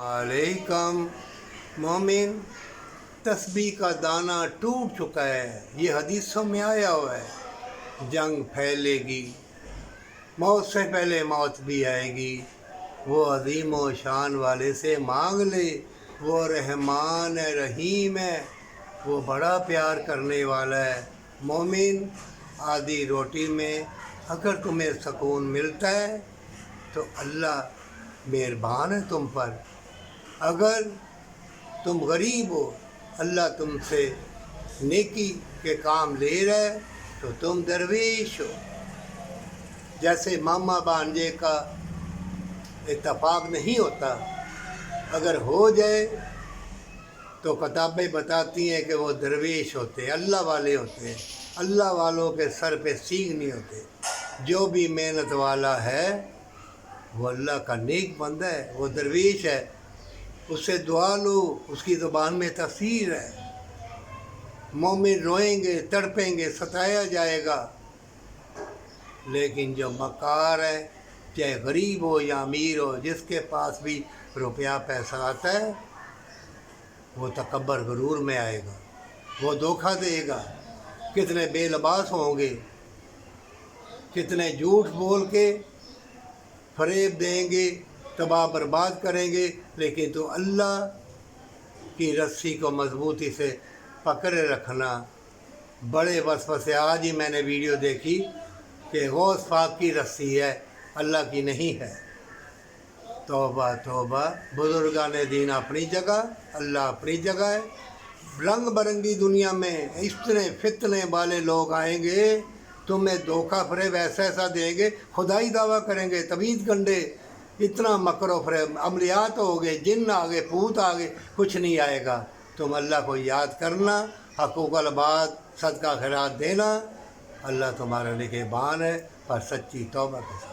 अलैकम मोमिन, तस्बीह का दाना टूट चुका है। ये हदीसों में आया हुआ है। जंग फैलेगी, मौत से पहले मौत भी आएगी। वो अजीम व शान वाले से मांग ले, वो रहमान है, रहीम है, वो बड़ा प्यार करने वाला है। मोमिन, आधी रोटी में अगर तुम्हें सुकून मिलता है तो अल्लाह मेहरबान है तुम पर। अगर तुम गरीब हो, अल्लाह तुमसे नेकी के काम ले रहा है तो तुम दरवेश हो। जैसे मामा भांजे का इत्तफाक नहीं होता, अगर हो जाए तो किताबें बताती हैं कि वो दरवेश होते हैं, अल्लाह वाले होते हैं। अल्लाह वालों के सर पे सींग नहीं होते। जो भी मेहनत वाला है वो अल्लाह का नेक बंदा है, वो दरवेश है। उससे दुआ लो, उसकी ज़ुबान में तसीर है। मोमिन रोएंगे, तड़पेंगे, सताया जाएगा, लेकिन जो मकार है, चाहे गरीब हो या अमीर हो, जिसके पास भी रुपया पैसा आता है वो तकब्बर गुरूर में आएगा, वो धोखा देगा। कितने बेलबास होंगे, कितने झूठ बोल के फरेब देंगे, तबाह बर्बाद करेंगे, लेकिन तो अल्लाह की रस्सी को मजबूती से पकड़े रखना। बड़े वसवसे, आज ही मैंने वीडियो देखी कि गौस पाक की रस्सी है, अल्लाह की नहीं है। तौबा तौबा। बुजुर्गान दीन अपनी जगह, अल्लाह अपनी जगह है। रंग बरंगी दुनिया में इतने फितने वाले लोग आएंगे, तुम्हें धोखा फरेब ऐसा ऐसा देंगे, खुदाई दावा करेंगे, तवीज़ गंडे, इतना मकर फरेब, अमलियात हो गए, जिन्न आ गए, भूत आ गए, कुछ नहीं आएगा। तुम अल्लाह को याद करना, हकूक़ल बात, सदका खैरात देना। अल्लाह तुम्हारा निगहबान है, पर सच्ची तौबा के साथ।